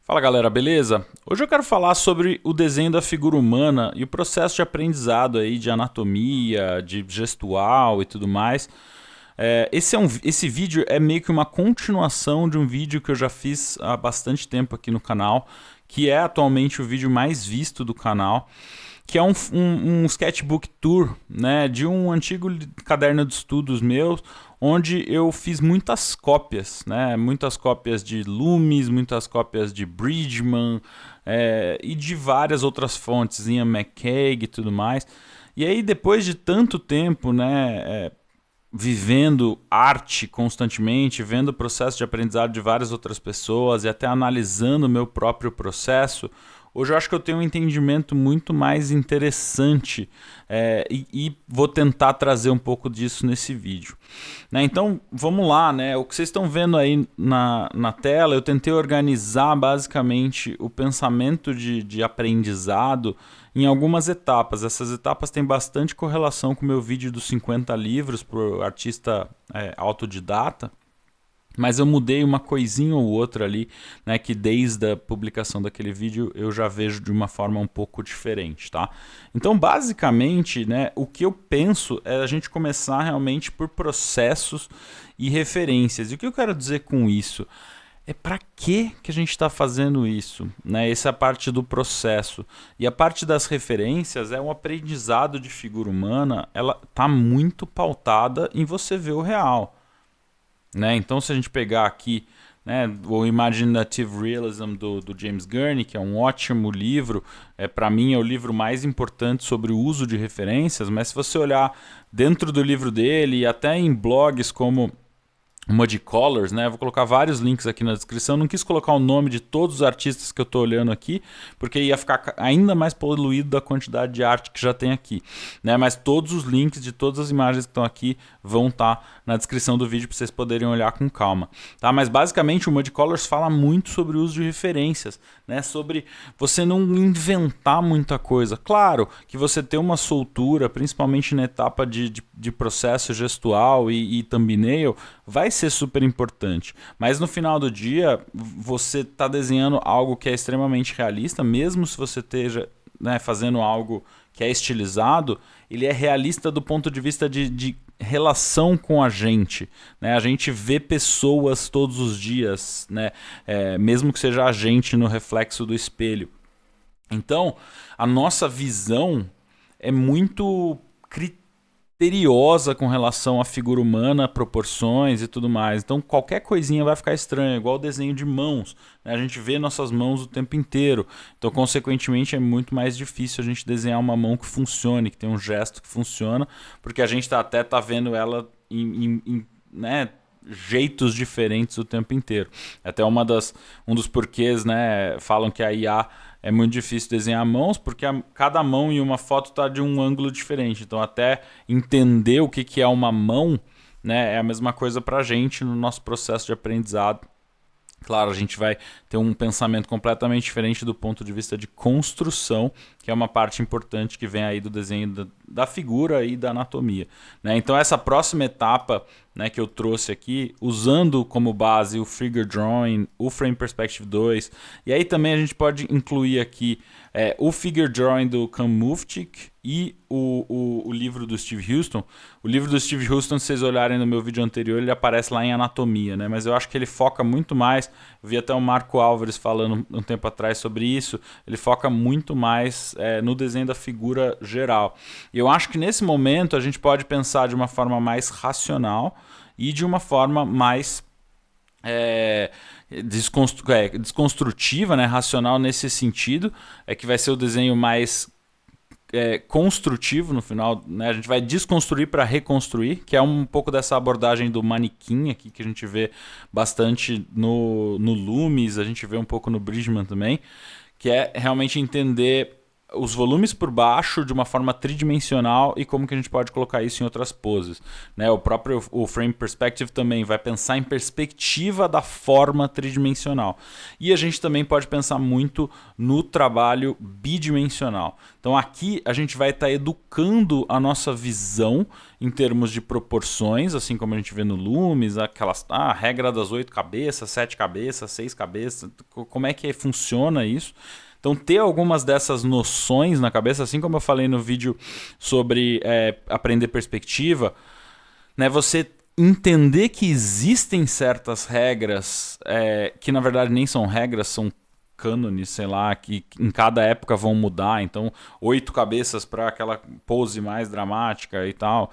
Fala galera, beleza? Hoje eu quero falar sobre o desenho da figura humana e o processo de aprendizado aí de anatomia, de gestual e tudo mais. Esse vídeo é meio que uma continuação de um vídeo que eu já fiz há bastante tempo aqui no canal, que é atualmente o vídeo mais visto do canal, que é um sketchbook tour, né, de um antigo caderno de estudos meus, onde eu fiz muitas cópias, né, muitas cópias de Loomis, muitas cópias de Bridgman e de várias outras fontes, Ian McCaig e tudo mais. E aí depois de tanto tempo, né, vivendo arte constantemente, vendo o processo de aprendizado de várias outras pessoas e até analisando o meu próprio processo, hoje eu acho que eu tenho um entendimento muito mais interessante e vou tentar trazer um pouco disso nesse vídeo. Né? Então, vamos lá, né? O que vocês estão vendo aí na tela, eu tentei organizar basicamente o pensamento de aprendizado em algumas etapas. Essas etapas têm bastante correlação com o meu vídeo dos 50 livros para o artista autodidata. Mas eu mudei uma coisinha ou outra ali, né, que desde a publicação daquele vídeo eu já vejo de uma forma um pouco diferente, tá? Então, basicamente, né, o que eu penso é a gente começar realmente por processos e referências. E o que eu quero dizer com isso? É para que a gente está fazendo isso? Né? Essa é a parte do processo. E a parte das referências é um aprendizado de figura humana, ela está muito pautada em você ver o real. Né? Então, se a gente pegar aqui, né, o Imaginative Realism do James Gurney, que é um ótimo livro, para mim é o livro mais importante sobre o uso de referências, mas se você olhar dentro do livro dele e até em blogs como Muddy Colors, né? Vou colocar vários links aqui na descrição. Não quis colocar o nome de todos os artistas que eu estou olhando aqui, porque ia ficar ainda mais poluído da quantidade de arte que já tem aqui, né? Mas todos os links de todas as imagens que estão aqui vão estar na descrição do vídeo para vocês poderem olhar com calma, tá? Mas basicamente o Muddy Colors fala muito sobre o uso de referências, né? Sobre você não inventar muita coisa. Claro que você ter uma soltura, principalmente na etapa de processo gestual e thumbnail, vai ser super importante, mas no final do dia você está desenhando algo que é extremamente realista, mesmo se você esteja, né, fazendo algo que é estilizado, ele é realista do ponto de vista de relação com a gente, né? A gente vê pessoas todos os dias, né? Mesmo que seja a gente no reflexo do espelho. Então, a nossa visão é muito criteriosa com relação à figura humana, proporções e tudo mais. Então qualquer coisinha vai ficar estranha, igual o desenho de mãos, né? A gente vê nossas mãos o tempo inteiro, então consequentemente é muito mais difícil a gente desenhar uma mão que funcione, que tem um gesto que funciona, porque a gente até tá vendo ela né, jeitos diferentes o tempo inteiro. Até um dos porquês, né, falam que a IA é muito difícil desenhar mãos, porque cada mão em uma foto está de um ângulo diferente. Então até entender o que é uma mão, né, é a mesma coisa para a gente no nosso processo de aprendizado. Claro, a gente vai ter um pensamento completamente diferente do ponto de vista de construção, que é uma parte importante que vem aí do desenho da figura e da anatomia, né? Então essa próxima etapa, né, que eu trouxe aqui, usando como base o Figure Drawing, o Frame Perspective 2, e aí também a gente pode incluir aqui o Figure Drawing do Ken Muftik e o livro do Steve Houston. O livro do Steve Houston, se vocês olharem no meu vídeo anterior, ele aparece lá em anatomia, né? Mas eu acho que ele foca muito mais, vi até o Marco Álvares falando um tempo atrás sobre isso, ele foca muito mais no desenho da figura geral. E eu acho que nesse momento a gente pode pensar de uma forma mais racional e de uma forma mais desconstrutiva, né, racional nesse sentido, que vai ser o desenho mais construtivo no final, né? A gente vai desconstruir para reconstruir, que é um pouco dessa abordagem do manequim aqui que a gente vê bastante no Loomis, a gente vê um pouco no Bridgman também, que é realmente entender os volumes por baixo de uma forma tridimensional e como que a gente pode colocar isso em outras poses, né? O Frame Perspective também vai pensar em perspectiva da forma tridimensional. E a gente também pode pensar muito no trabalho bidimensional. Então aqui a gente vai estar educando a nossa visão em termos de proporções, assim como a gente vê no Loomis, a regra das 8 cabeças, 7 cabeças, 6 cabeças, como é que funciona isso. Então ter algumas dessas noções na cabeça, assim como eu falei no vídeo sobre aprender perspectiva, né, você entender que existem certas regras, que na verdade nem são regras, são cânones, sei lá, que em cada época vão mudar. Então 8 cabeças para aquela pose mais dramática e tal,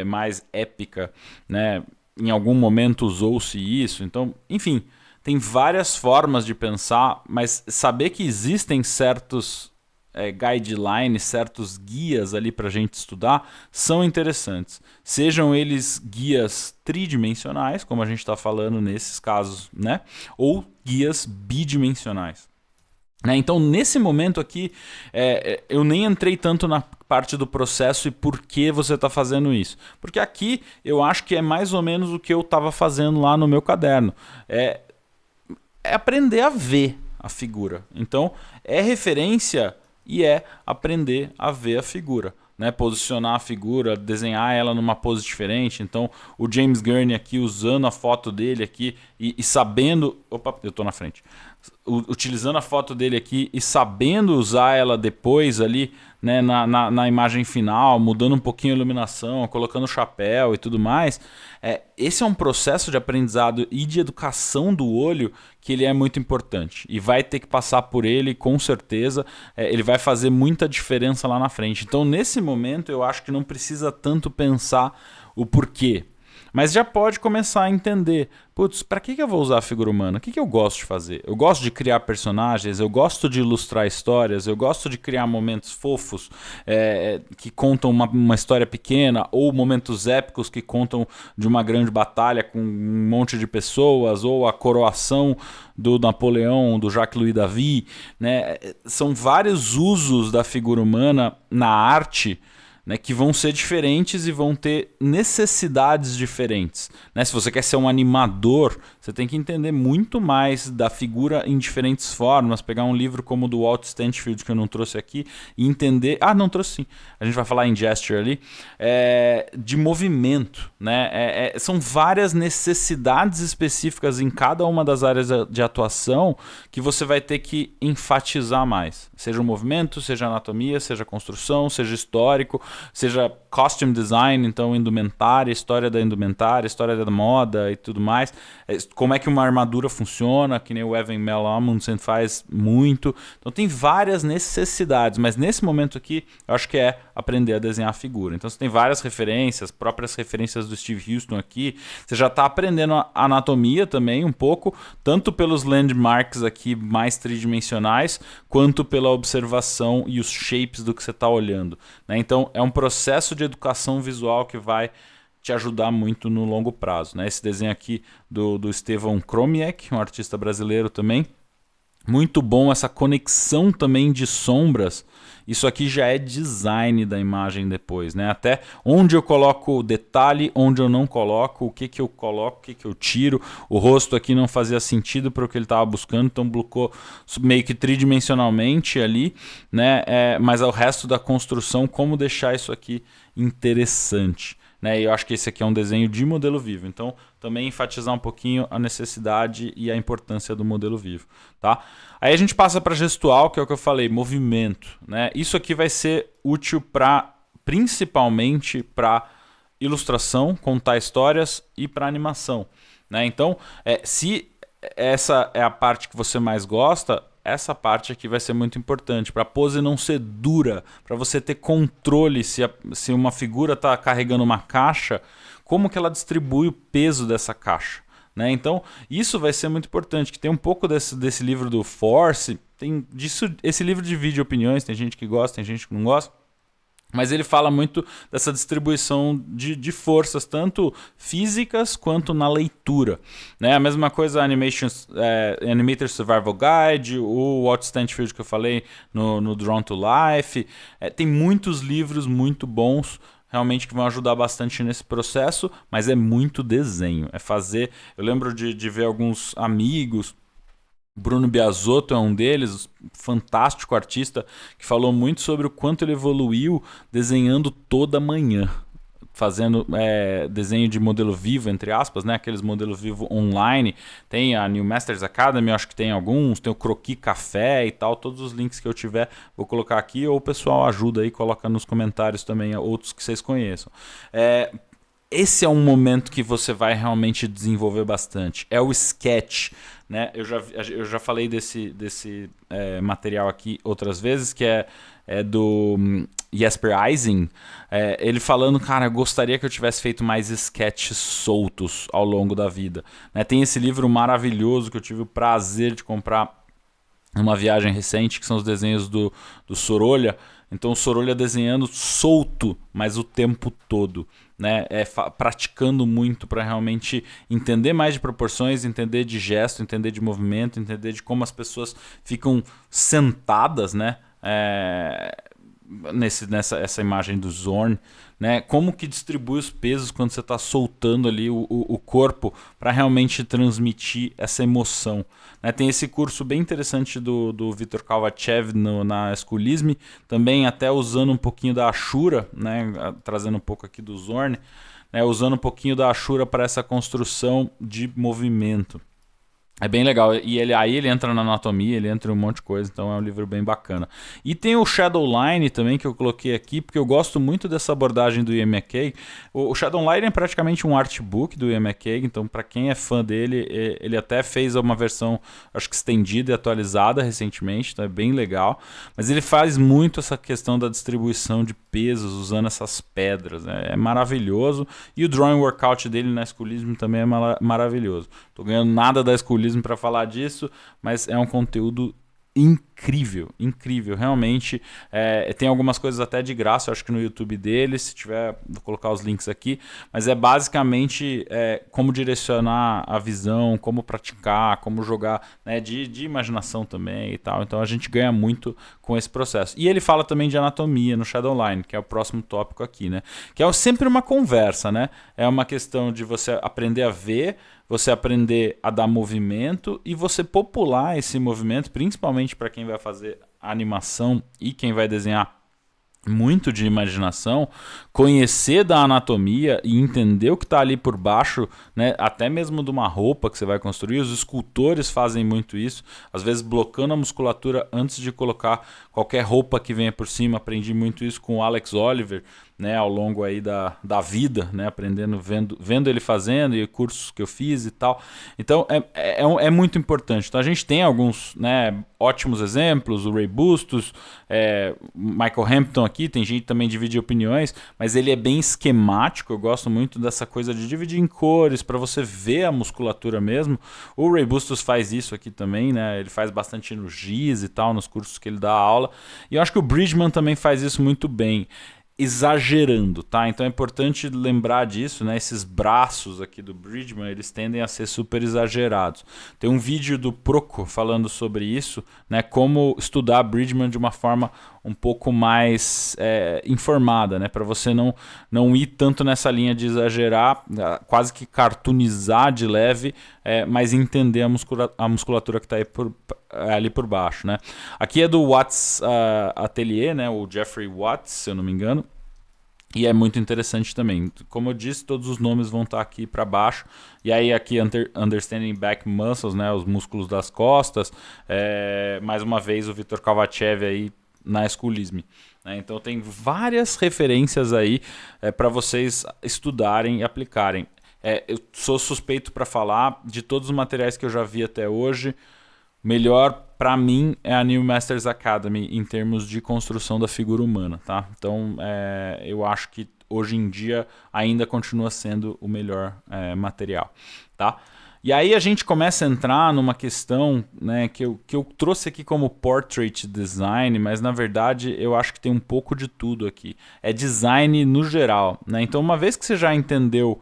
mais épica, né? Em algum momento usou-se isso. Então, enfim, tem várias formas de pensar, mas saber que existem certos guidelines, certos guias ali para a gente estudar, são interessantes. Sejam eles guias tridimensionais, como a gente está falando nesses casos, né? Ou guias bidimensionais. Né? Então, nesse momento aqui, eu nem entrei tanto na parte do processo e por que você está fazendo isso. Porque aqui eu acho que é mais ou menos o que eu estava fazendo lá no meu caderno. É aprender a ver a figura. Então, é referência e é aprender a ver a figura. Né? Posicionar a figura, desenhar ela numa pose diferente. Então, o James Gurney aqui usando a foto dele aqui e sabendo... Opa, eu estou na frente. Utilizando a foto dele aqui e sabendo usar ela depois ali, né, na imagem final, mudando um pouquinho a iluminação, colocando o chapéu e tudo mais. Esse é um processo de aprendizado e de educação do olho que ele é muito importante. E vai ter que passar por ele, com certeza. Ele vai fazer muita diferença lá na frente. Então, nesse momento, eu acho que não precisa tanto pensar o porquê. Mas já pode começar a entender, putz, para que eu vou usar a figura humana? O que eu gosto de fazer? Eu gosto de criar personagens, eu gosto de ilustrar histórias, eu gosto de criar momentos fofos que contam uma história pequena, ou momentos épicos que contam de uma grande batalha com um monte de pessoas, ou a coroação do Napoleão, do Jacques-Louis David. Né? São vários usos da figura humana na arte, né, que vão ser diferentes e vão ter necessidades diferentes. Né? Se você quer ser um animador, você tem que entender muito mais da figura em diferentes formas, pegar um livro como o do Walt Stanfield, que eu não trouxe aqui, e entender... Ah, não trouxe sim. A gente vai falar em gesture ali. De movimento. Né? São várias necessidades específicas em cada uma das áreas de atuação que você vai ter que enfatizar mais. Seja o movimento, seja a anatomia, seja a construção, seja histórico, seja costume design, então indumentária, história da indumentária, história da moda e tudo mais. Como é que uma armadura funciona, que nem o Evan Mel Amundsen faz muito. Então tem várias necessidades, mas nesse momento aqui eu acho que é aprender a desenhar a figura. Então você tem várias referências, próprias referências do Steve Houston aqui. Você já está aprendendo a anatomia também um pouco, tanto pelos landmarks aqui mais tridimensionais, quanto pela observação e os shapes do que você está olhando. Né? Então é um processo de educação visual que vai te ajudar muito no longo prazo. Né? Esse desenho aqui do Estevão Kromiek, um artista brasileiro também. Muito bom essa conexão também de sombras. Isso aqui já é design da imagem depois, né? Até onde eu coloco o detalhe, onde eu não coloco, o que eu coloco, o que eu tiro. O rosto aqui não fazia sentido para o que ele estava buscando, então blocou meio que tridimensionalmente ali, né? Mas o resto da construção, como deixar isso aqui interessante. Né? E eu acho que esse aqui é um desenho de modelo vivo, então também enfatizar um pouquinho a necessidade e a importância do modelo vivo. Tá? Aí a gente passa para gestual, que é o que eu falei, movimento. Né? Isso aqui vai ser útil principalmente para ilustração, contar histórias e para animação. Né? Então, se essa é a parte que você mais gosta, essa parte aqui vai ser muito importante para a pose não ser dura, para você ter controle se uma figura está carregando uma caixa, como que ela distribui o peso dessa caixa. Né? Então isso vai ser muito importante, que tem um pouco desse livro do Force, esse livro divide opiniões, tem gente que gosta, tem gente que não gosta, Mas ele fala muito dessa distribuição de forças, tanto físicas quanto na leitura. Né? A mesma coisa, Animator Survival Guide, o Walt Stanfield que eu falei no Drawn to Life. Tem muitos livros muito bons, realmente, que vão ajudar bastante nesse processo, mas é muito desenho. É fazer... Eu lembro de ver alguns amigos... Bruno Biasotto é um deles, fantástico artista, que falou muito sobre o quanto ele evoluiu desenhando toda manhã, fazendo desenho de modelo vivo, entre aspas, né? Aqueles modelos vivo online. Tem a New Masters Academy, eu acho que tem alguns, tem o Croquis Café e tal, todos os links que eu tiver vou colocar aqui, ou o pessoal ajuda aí, coloca nos comentários também outros que vocês conheçam. Esse é um momento que você vai realmente desenvolver bastante, é o sketch. Né? Eu já falei desse material aqui outras vezes, que é do Jesper Eising, ele falando, cara, eu gostaria que eu tivesse feito mais sketches soltos ao longo da vida. Né? Tem esse livro maravilhoso que eu tive o prazer de comprar numa viagem recente, que são os desenhos do Sorolha. Então o Sorolha desenhando solto, mas o tempo todo. Né? Praticando muito para realmente entender mais de proporções, entender de gesto, entender de movimento, entender de como as pessoas ficam sentadas, né? Essa imagem do Zorn, né? Como que distribui os pesos quando você está soltando ali o corpo para realmente transmitir essa emoção. Né? Tem esse curso bem interessante do Vitor Kalvachev na Esculisme, também até usando um pouquinho da Ashura, né? Trazendo um pouco aqui do Zorn, né? Usando um pouquinho da Ashura para essa construção de movimento. É bem legal, e aí ele entra na anatomia, ele entra em um monte de coisa, então é um livro bem bacana. E tem o Shadowline também, que eu coloquei aqui, porque eu gosto muito dessa abordagem do Ian McCaig. O Shadowline é praticamente um artbook do Ian McCaig, então para quem é fã dele, ele até fez uma versão, acho que estendida e atualizada recentemente, então é bem legal. Mas ele faz muito essa questão da distribuição de pesos, usando essas pedras, né? É maravilhoso. E o Drawing Workout dele na Esculismo também é maravilhoso. Tô ganhando nada da Esculismo para falar disso, mas é um conteúdo incrível, incrível, realmente. Tem algumas coisas até de graça, eu acho que no YouTube dele, se tiver, vou colocar os links aqui, mas é basicamente como direcionar a visão, como praticar, como jogar, né, de imaginação também e tal. Então a gente ganha muito com esse processo. E ele fala também de anatomia no Shadowline, que é o próximo tópico aqui, né? Que é sempre uma conversa, né? É uma questão de você aprender a ver, você aprender a dar movimento e você popular esse movimento, principalmente para quem vai fazer animação e quem vai desenhar muito de imaginação, conhecer da anatomia e entender o que está ali por baixo, né? Até mesmo de uma roupa que você vai construir. Os escultores fazem muito isso, às vezes blocando a musculatura antes de colocar qualquer roupa que venha por cima. Aprendi muito isso com o Alex Oliver, né, ao longo aí da vida, né, aprendendo, vendo ele fazendo e cursos que eu fiz e tal. Então é muito importante. Então a gente tem alguns, né, ótimos exemplos, o Ray Bustos, Michael Hampton aqui, tem gente que também divide opiniões, mas ele é bem esquemático. Eu gosto muito dessa coisa de dividir em cores para você ver a musculatura mesmo. O Ray Bustos faz isso aqui também, né, ele faz bastante no GIS e tal, nos cursos que ele dá aula. E eu acho que o Bridgman também faz isso muito bem, exagerando, tá? Então é importante lembrar disso, né? Esses braços aqui do Bridgman, eles tendem a ser super exagerados. Tem um vídeo do Proco falando sobre isso, né? Como estudar Bridgman de uma forma um pouco mais informada, né? Para você não ir tanto nessa linha de exagerar, quase que cartoonizar de leve, mas entender a musculatura que está ali por baixo, né? Aqui é do Watts Atelier, né? O Jeffrey Watts, se eu não me engano. E é muito interessante também. Como eu disse, todos os nomes vão estar aqui para baixo. E aí aqui Understanding Back Muscles, né? Os músculos das costas. Mais uma vez o Vitor Kalvachev aí na Esculisme. Né? Então tem várias referências aí para vocês estudarem e aplicarem. Eu sou suspeito para falar de todos os materiais que eu já vi até hoje. Melhor para mim é a New Masters Academy em termos de construção da figura humana, tá? Então eu acho que hoje em dia ainda continua sendo o melhor material, tá? E aí a gente começa a entrar numa questão, né, que eu trouxe aqui como portrait design, mas na verdade eu acho que tem um pouco de tudo aqui. É design no geral, né? Então uma vez que você já entendeu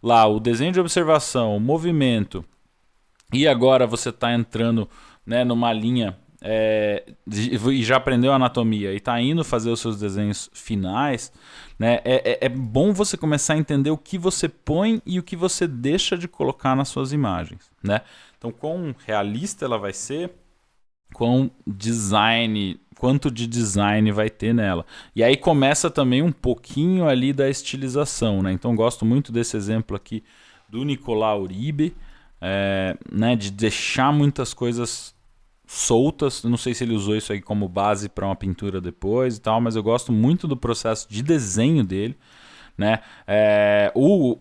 lá o desenho de observação, o movimento, e agora você está entrando, né, numa linha e já aprendeu anatomia e está indo fazer os seus desenhos finais, né, é bom você começar a entender o que você põe e o que você deixa de colocar nas suas imagens, né? Então, quão realista ela vai ser, quanto de design vai ter nela. E aí começa também um pouquinho ali da estilização, né? Então, gosto muito desse exemplo aqui do Nicolau Uribe, né, de deixar muitas coisas soltas. Eu não sei se ele usou isso aí como base para uma pintura depois e tal, mas eu gosto muito do processo de desenho dele, né? O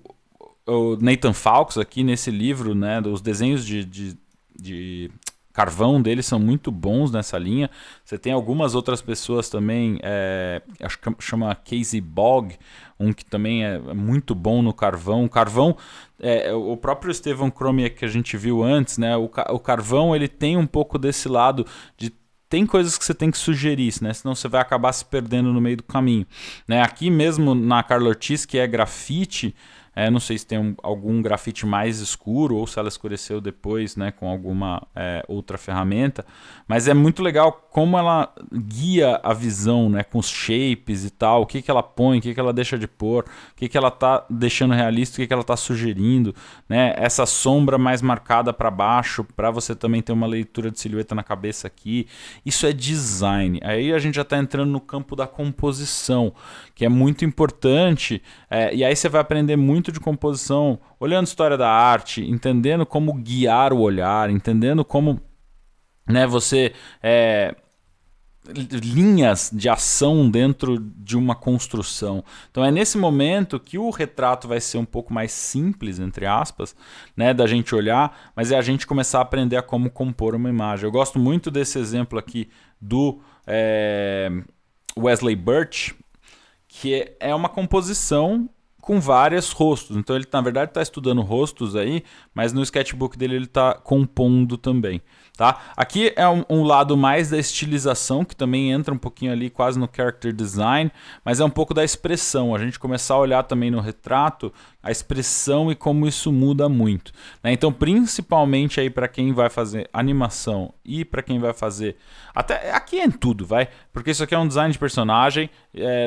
Nathan Fawkes aqui nesse livro, né, os desenhos de carvão dele são muito bons nessa linha. Você tem algumas outras pessoas também, acho que chama Casey Bogg, um que também é muito bom no carvão. O carvão, o próprio Stephen Cromier que a gente viu antes, né? O carvão ele tem um pouco desse lado de tem coisas que você tem que sugerir, né? Senão você vai acabar se perdendo no meio do caminho, né? Aqui mesmo na Carla Ortiz, que é grafite, não sei se tem algum grafite mais escuro ou se ela escureceu depois, né, com alguma outra ferramenta, mas é muito legal como ela guia a visão, né, com os shapes e tal, o que ela põe, o que ela deixa de pôr, o que ela está deixando realista, o que ela está sugerindo, né, essa sombra mais marcada para baixo, para você também ter uma leitura de silhueta na cabeça aqui. Isso é design. Aí a gente já está entrando no campo da composição, que é muito importante, e aí você vai aprender muito de composição, olhando história da arte, entendendo como guiar o olhar, entendendo como, né, você linhas de ação dentro de uma construção. Então é nesse momento que o retrato vai ser um pouco mais simples, entre aspas, né, da gente olhar, mas é a gente começar a aprender a como compor uma imagem. Eu gosto muito desse exemplo aqui do Wesley Birch, que é uma composição com vários rostos. Então ele, na verdade, está estudando rostos aí, mas no sketchbook dele ele está compondo também. Tá? Aqui é um lado mais da estilização, que também entra um pouquinho ali quase no character design, mas é um pouco da expressão. A gente começar a olhar também no retrato a expressão e como isso muda muito, né? Então, principalmente aí para quem vai fazer animação e para quem vai fazer... Até aqui é em tudo, vai? Porque isso aqui é um design de personagem,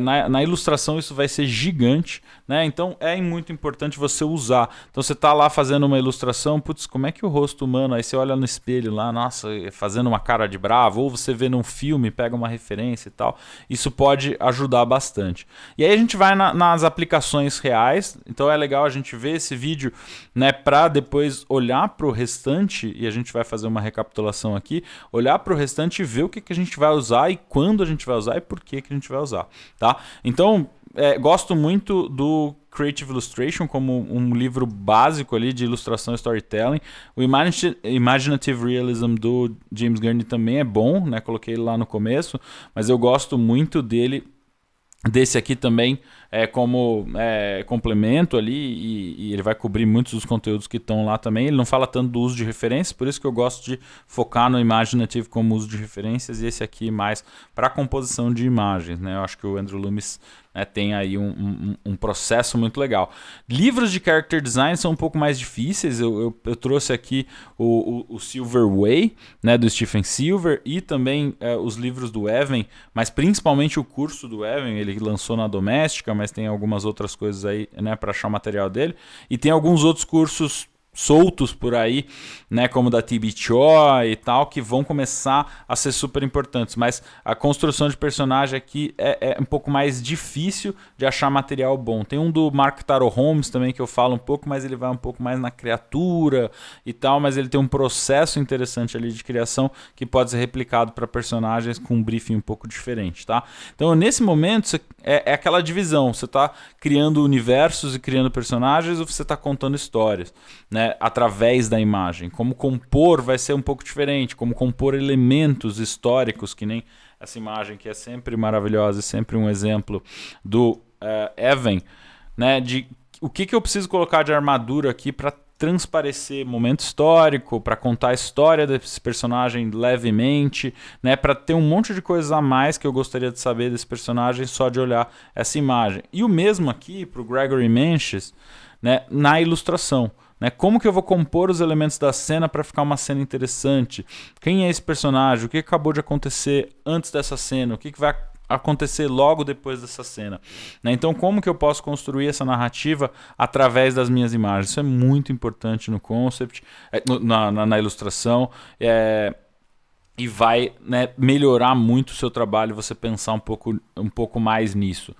na ilustração isso vai ser gigante, né? Então é muito importante você usar. Então você tá lá fazendo uma ilustração, putz, como é que o rosto humano... Aí você olha no espelho lá, nossa, fazendo uma cara de bravo, ou você vê num filme, pega uma referência e tal. Isso pode ajudar bastante. E aí a gente vai nas aplicações reais. Então é legal a gente ver esse vídeo, né, para depois olhar para o restante, e a gente vai fazer uma recapitulação aqui, olhar para o restante e ver o que a gente vai usar e quando a gente vai usar e por que a gente vai usar, tá? Então, gosto muito do Creative Illustration como um livro básico ali de ilustração e storytelling. O Imaginative Realism do James Gurney também é bom, né? Coloquei ele lá no começo, mas eu gosto muito desse aqui também como complemento ali, e ele vai cobrir muitos dos conteúdos que estão lá também. Ele não fala tanto do uso de referências, por isso que eu gosto de focar no Imaginative como uso de referências, e esse aqui mais para composição de imagens, né? Eu acho que o Andrew Loomis tem aí um processo muito legal. Livros de character design são um pouco mais difíceis. Eu trouxe aqui o Silver Way, né, do Stephen Silver, e também os livros do Evan, mas principalmente o curso do Evan. Ele lançou na Doméstica, mas tem algumas outras coisas aí, né, para achar o material dele. E tem alguns outros cursos soltos por aí, né, como da TB Choi e tal, que vão começar a ser super importantes, mas a construção de personagem aqui é um pouco mais difícil de achar material bom. Tem um do Mark Taro Holmes também que eu falo um pouco, mas ele vai um pouco mais na criatura e tal, mas ele tem um processo interessante ali de criação que pode ser replicado para personagens com um briefing um pouco diferente, tá? Então, nesse momento, é aquela divisão, você está criando universos e criando personagens, ou você está contando histórias, né, através da imagem. Como compor vai ser um pouco diferente, como compor elementos históricos, que nem essa imagem que é sempre maravilhosa e sempre um exemplo do Evan, né, de o que eu preciso colocar de armadura aqui para transparecer momento histórico, para contar a história desse personagem levemente, né, para ter um monte de coisas a mais que eu gostaria de saber desse personagem só de olhar essa imagem. E o mesmo aqui para o Gregory Menches, né, na ilustração. Né, como que eu vou compor os elementos da cena para ficar uma cena interessante? Quem é esse personagem? O que acabou de acontecer antes dessa cena? O que vai acontecer logo depois dessa cena, né? Então, como que eu posso construir essa narrativa através das minhas imagens? Isso é muito importante no concept, na ilustração, e vai, né, melhorar muito o seu trabalho você pensar um pouco mais nisso.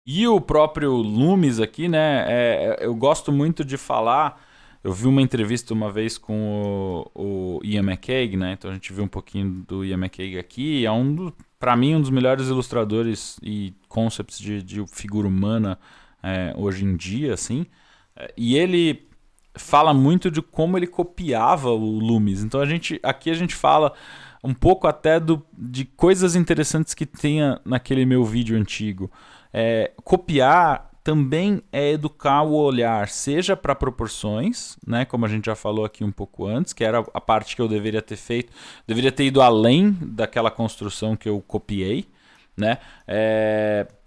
E o próprio Loomis aqui, né, eu gosto muito de falar. Eu vi uma entrevista uma vez com o Ian McCaig, né? Então a gente viu um pouquinho do Ian McCaig aqui. Para mim, um dos melhores ilustradores e concepts de figura humana hoje em dia, assim. E ele fala muito de como ele copiava o Loomis. Então aqui a gente fala um pouco até de coisas interessantes que tinha naquele meu vídeo antigo. Copiar também é educar o olhar, seja para proporções, né, como a gente já falou aqui um pouco antes, que era a parte que eu deveria ter feito, deveria ter ido além daquela construção que eu copiei, né,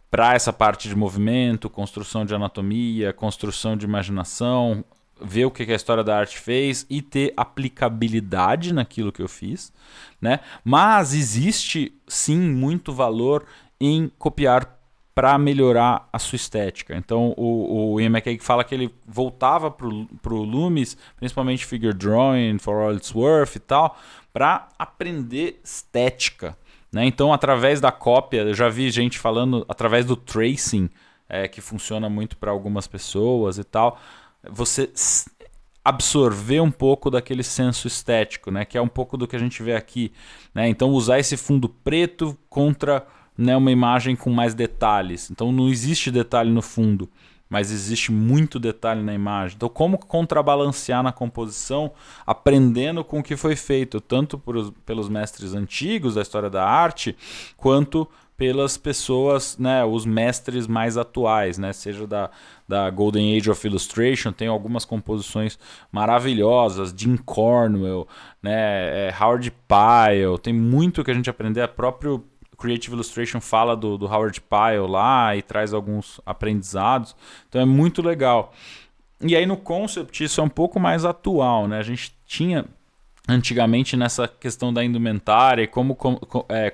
para essa parte de movimento, construção de anatomia, construção de imaginação, ver o que a história da arte fez e ter aplicabilidade naquilo que eu fiz, né, mas existe sim muito valor em copiar para melhorar a sua estética. Então o Ian McCaig fala que ele voltava pro Loomis, principalmente figure drawing, for all it's worth e tal, para aprender estética, né? Então através da cópia, eu já vi gente falando através do tracing, que funciona muito para algumas pessoas e tal, você absorver um pouco daquele senso estético, né? Que é um pouco do que a gente vê aqui, né? Então usar esse fundo preto contra, né, uma imagem com mais detalhes. Então não existe detalhe no fundo, mas existe muito detalhe na imagem. Então como contrabalancear na composição, aprendendo com o que foi feito, tanto pelos mestres antigos da história da arte, quanto pelas pessoas, né, os mestres mais atuais, né, seja da Golden Age of Illustration, tem algumas composições maravilhosas, Jim Cornwell, né, Howard Pyle, tem muito que a gente aprender, a próprio Creative Illustration fala do Howard Pyle lá e traz alguns aprendizados, então é muito legal. E aí no concept isso é um pouco mais atual, né? A gente tinha antigamente nessa questão da indumentária e como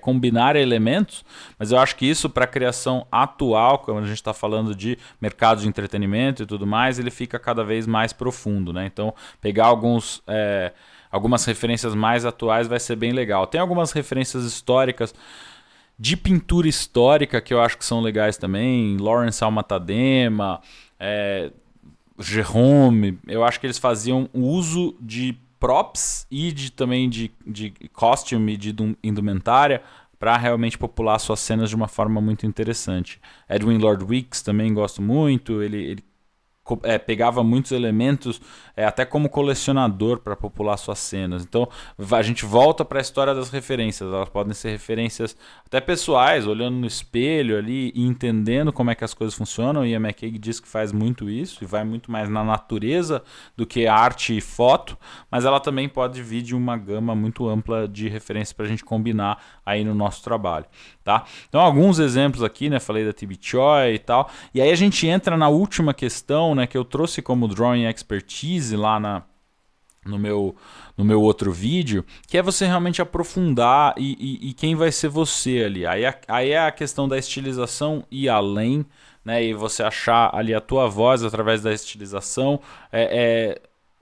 combinar elementos, mas eu acho que isso para a criação atual, quando a gente está falando de mercado de entretenimento e tudo mais, ele fica cada vez mais profundo, né? Então pegar algumas referências mais atuais vai ser bem legal. Tem algumas referências históricas de pintura histórica que eu acho que são legais também, Lawrence Alma-Tadema, Jerome, eu acho que eles faziam o uso de props e também de costume e de indumentária para realmente popular suas cenas de uma forma muito interessante. Edwin Lord Weeks também gosto muito, ele pegava muitos elementos até como colecionador para popular suas cenas. Então a gente volta para a história das referências. Elas podem ser referências até pessoais, olhando no espelho ali e entendendo como é que as coisas funcionam. E a McCaig diz que faz muito isso e vai muito mais na natureza do que arte e foto, mas ela também pode vir de uma gama muito ampla de referências para a gente combinar aí no nosso trabalho. Tá? Então alguns exemplos aqui, né? Falei da TB Choi e tal. E aí a gente entra na última questão, né, que eu trouxe como Drawing Expertise lá no meu outro vídeo, que é você realmente aprofundar e quem vai ser você ali. Aí é a questão da estilização e além, né, e você achar ali a tua voz através da estilização.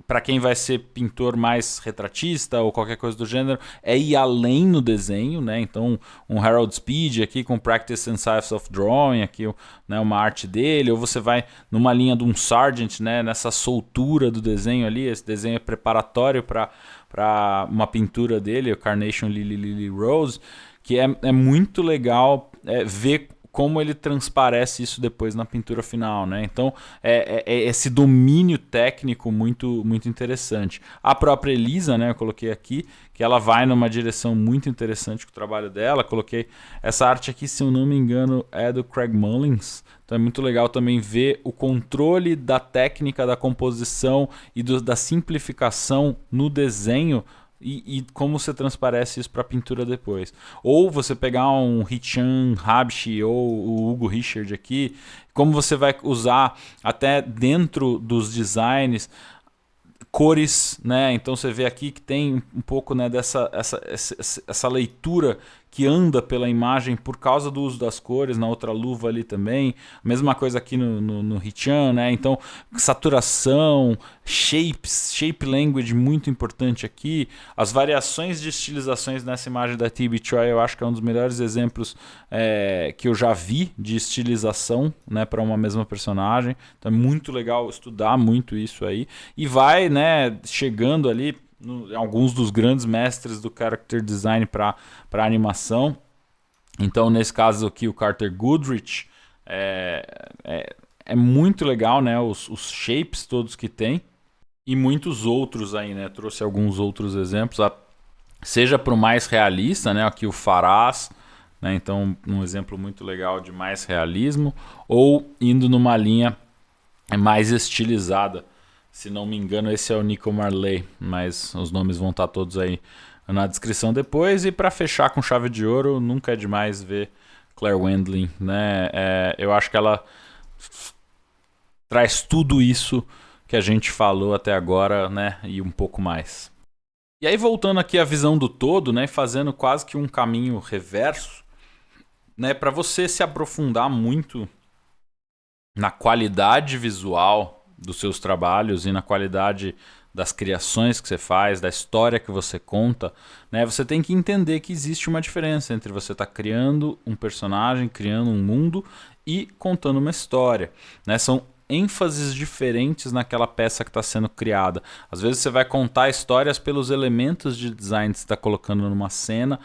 Para quem vai ser pintor mais retratista ou qualquer coisa do gênero, é ir além no desenho, né? Então, um Harold Speed aqui com Practice and Science of Drawing, aqui, né, uma arte dele, ou você vai numa linha de um Sargent, né, nessa soltura do desenho ali, esse desenho é preparatório para uma pintura dele, o Carnation Lily Rose, que é muito legal ver como ele transparece isso depois na pintura final, né? Então é esse domínio técnico muito, muito interessante. A própria Elisa, né, eu coloquei aqui, que ela vai numa direção muito interessante com o trabalho dela. Coloquei essa arte aqui, se eu não me engano, é do Craig Mullins. Então é muito legal também ver o controle da técnica da composição e da simplificação no desenho e como você transparece isso para a pintura depois. Ou você pegar um Hichan Habshi ou o Hugo Richard aqui, como você vai usar até dentro dos designs cores, né? Então você vê aqui que tem um pouco, né, essa leitura que anda pela imagem por causa do uso das cores, na outra luva ali também. Mesma coisa aqui no Hichan, né? Então, saturação, shapes, shape language muito importante aqui. As variações de estilizações nessa imagem da T.B. Choi, eu acho que é um dos melhores exemplos que eu já vi de estilização, né, para uma mesma personagem. Então é muito legal estudar muito isso aí. E vai, né, chegando ali alguns dos grandes mestres do character design para animação. Então, nesse caso aqui, o Carter Goodrich é muito legal, né? Os shapes todos que tem e muitos outros aí, né? Trouxe alguns outros exemplos, seja para o mais realista, né? Aqui o Faraz, né? Então, um exemplo muito legal de mais realismo, ou indo numa linha mais estilizada. Se não me engano, esse é o Nico Marley, mas os nomes vão estar todos aí na descrição depois. E para fechar com chave de ouro, nunca é demais ver Claire Wendling, né? Eu acho que ela traz tudo isso que a gente falou até agora, né? E um pouco mais. E aí, voltando aqui à visão do todo, né? Fazendo quase que um caminho reverso, né? Para você se aprofundar muito na qualidade visual dos seus trabalhos e na qualidade das criações que você faz, da história que você conta, né? Você tem que entender que existe uma diferença entre você estar criando um personagem, criando um mundo e contando uma história, né? São ênfases diferentes naquela peça que está sendo criada. Às vezes você vai contar histórias pelos elementos de design que você está colocando numa cena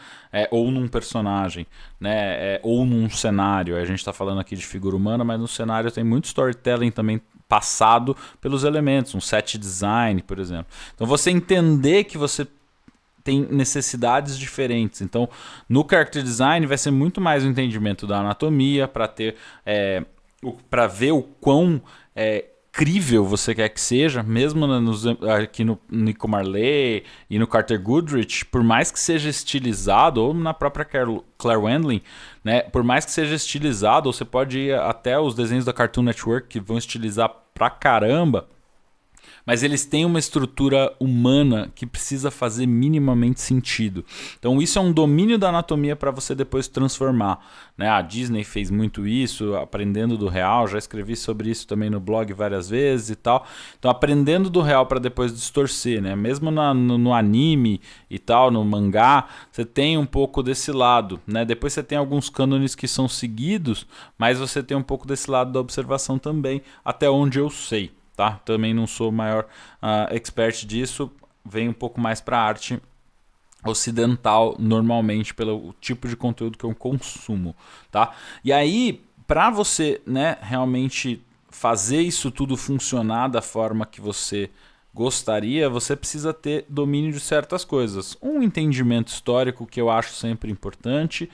ou num personagem, né? Ou num cenário. A gente está falando aqui de figura humana, mas no cenário tem muito storytelling também passado pelos elementos, um set design, por exemplo. Então você entender que você tem necessidades diferentes. Então no character design vai ser muito mais o entendimento da anatomia para ter para ver o quão crível você quer que seja, mesmo aqui no Nico Marley e no Carter Goodrich, por mais que seja estilizado, ou na própria Claire Wendling, né, por mais que seja estilizado, ou você pode ir até os desenhos da Cartoon Network que vão estilizar pra caramba, mas eles têm uma estrutura humana que precisa fazer minimamente sentido. Então isso é um domínio da anatomia para você depois transformar, né? A Disney fez muito isso, aprendendo do real, já escrevi sobre isso também no blog várias vezes e tal. Então aprendendo do real para depois distorcer, né? Mesmo no anime e tal, no mangá, você tem um pouco desse lado, né? Depois você tem alguns cânones que são seguidos, mas você tem um pouco desse lado da observação também, até onde eu sei. Tá? Também não sou o maior expert disso, venho um pouco mais para a arte ocidental normalmente pelo tipo de conteúdo que eu consumo, tá? E aí, para você, né, realmente fazer isso tudo funcionar da forma que você gostaria, você precisa ter domínio de certas coisas. Um entendimento histórico que eu acho sempre importante,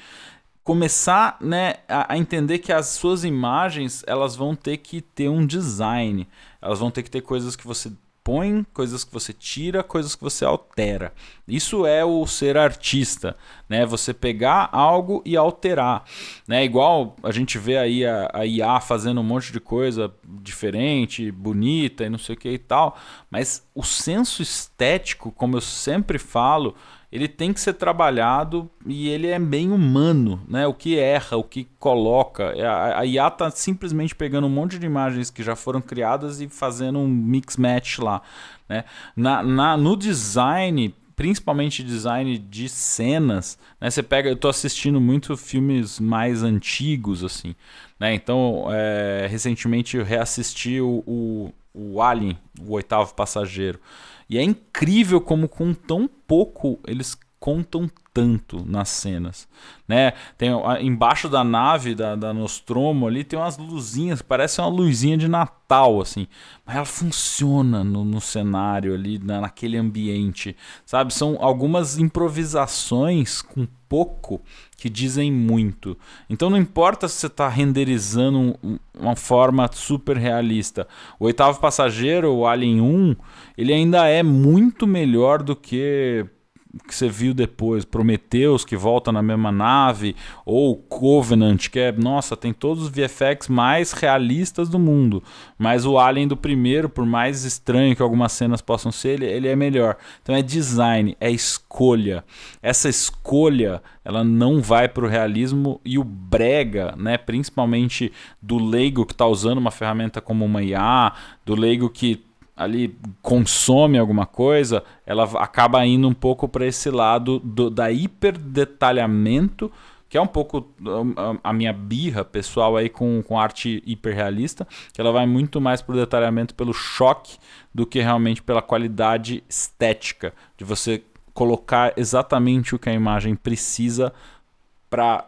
começar, né, a entender que as suas imagens elas vão ter que ter um design, elas vão ter que ter coisas que você põe, coisas que você tira, coisas que você altera. Isso é o ser artista, né? Você pegar algo e alterar, né? Igual a gente vê aí a IA fazendo um monte de coisa diferente, bonita e não sei o que e tal, mas o senso estético, como eu sempre falo, ele tem que ser trabalhado e ele é bem humano, né? O que erra, o que coloca. A IA está simplesmente pegando um monte de imagens que já foram criadas e fazendo um mix-match lá, né? No design, principalmente design de cenas, né? Você pega, eu estou assistindo muito filmes mais antigos, assim, né? Então, recentemente eu reassisti o Alien, o Oitavo Passageiro. E é incrível como com tão pouco eles contam tanto nas cenas, né? Tem embaixo da nave da Nostromo ali tem umas luzinhas, parece uma luzinha de Natal assim, mas ela funciona no cenário ali, naquele ambiente, sabe? São algumas improvisações com pouco que dizem muito. Então não importa se você está renderizando uma forma super realista. O Oitavo Passageiro, o Alien 1, ele ainda é muito melhor do que você viu depois, Prometheus, que volta na mesma nave, ou Covenant, que é, nossa, tem todos os VFX mais realistas do mundo, mas o Alien do primeiro, por mais estranho que algumas cenas possam ser, ele é melhor. Então é design, é escolha. Essa escolha, ela não vai para o realismo, e o brega, né, principalmente do leigo que está usando uma ferramenta como uma IA, do leigo que ali consome alguma coisa, ela acaba indo um pouco para esse lado da hiperdetalhamento, que é um pouco a minha birra pessoal aí com arte hiperrealista, que ela vai muito mais para o detalhamento pelo choque do que realmente pela qualidade estética, de você colocar exatamente o que a imagem precisa para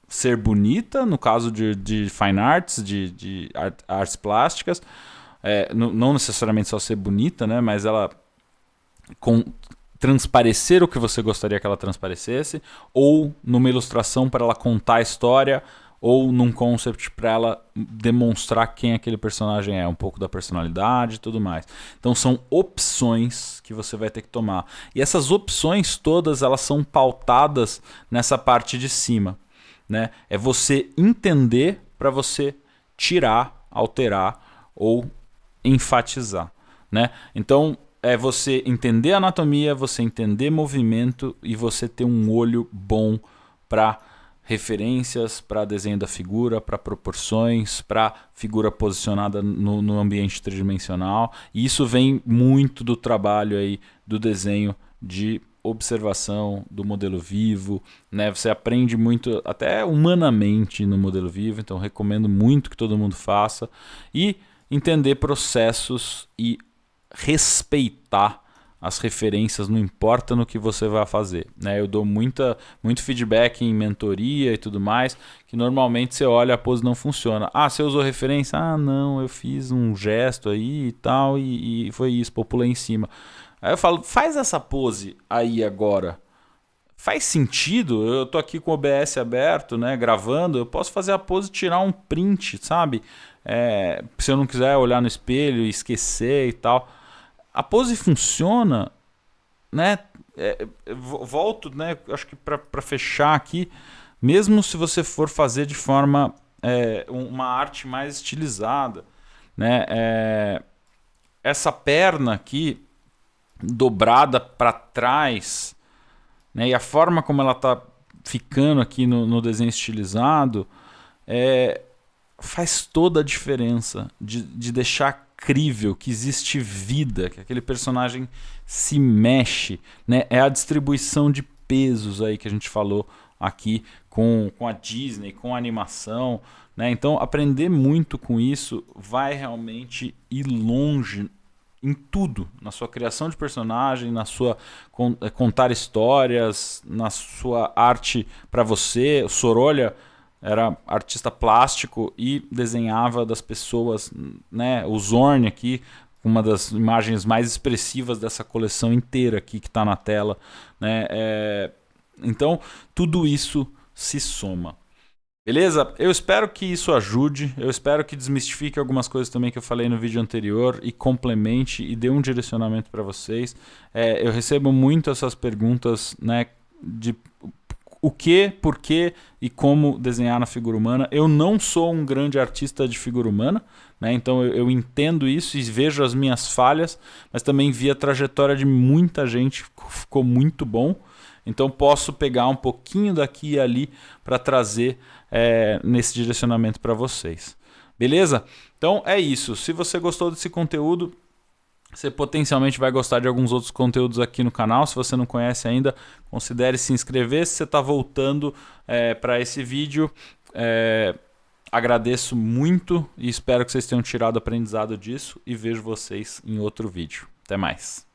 ser bonita, no caso de fine arts, de artes plásticas, não necessariamente só ser bonita, né, mas ela transparecer o que você gostaria que ela transparecesse, ou numa ilustração para ela contar a história, ou num concept para ela demonstrar quem aquele personagem é, um pouco da personalidade e tudo mais. Então são opções que você vai ter que tomar. E essas opções todas, elas são pautadas nessa parte de cima, né? É você entender para você tirar, alterar ou enfatizar, né? Então é você entender anatomia, você entender movimento e você ter um olho bom para referências, para desenho da figura, para proporções, para figura posicionada no ambiente tridimensional. E isso vem muito do trabalho aí do desenho de observação do modelo vivo, né? Você aprende muito até humanamente no modelo vivo, então recomendo muito que todo mundo faça. E entender processos e respeitar as referências, não importa no que você vai fazer, né? Eu dou muito feedback em mentoria e tudo mais, que normalmente você olha, a pose não funciona. Ah, você usou referência? Ah, não, eu fiz um gesto aí e tal, e foi isso, pulei em cima. Aí eu falo, faz essa pose aí agora. Faz sentido? Eu tô aqui com o OBS aberto, né, gravando, eu posso fazer a pose e tirar um print, sabe? Se eu não quiser olhar no espelho e esquecer e tal. A pose funciona, né? Volto, né? Acho que para fechar aqui, mesmo se você for fazer de forma uma arte mais estilizada, né? Essa perna aqui dobrada para trás, né? E a forma como ela está ficando aqui no desenho estilizado faz toda a diferença de deixar crível que existe vida, que aquele personagem se mexe, né? É a distribuição de pesos aí que a gente falou aqui com a Disney, com a animação, né? Então aprender muito com isso vai realmente ir longe em tudo, na sua criação de personagem, na sua contar histórias, na sua arte para você. O Sorolha era artista plástico e desenhava das pessoas, né? O Zorn aqui, uma das imagens mais expressivas dessa coleção inteira aqui que está na tela, né? Então tudo isso se soma. Beleza? Eu espero que isso ajude, eu espero que desmistifique algumas coisas também que eu falei no vídeo anterior e complemente e dê um direcionamento para vocês. Eu recebo muito essas perguntas, né, de o que, por que e como desenhar na figura humana. Eu não sou um grande artista de figura humana, né, então eu entendo isso e vejo as minhas falhas, mas também vi a trajetória de muita gente, ficou muito bom. Então posso pegar um pouquinho daqui e ali para trazer nesse direcionamento para vocês. Beleza? Então é isso. Se você gostou desse conteúdo, você potencialmente vai gostar de alguns outros conteúdos aqui no canal. Se você não conhece ainda, considere se inscrever. Se você está voltando para esse vídeo, agradeço muito e espero que vocês tenham tirado aprendizado disso e vejo vocês em outro vídeo. Até mais.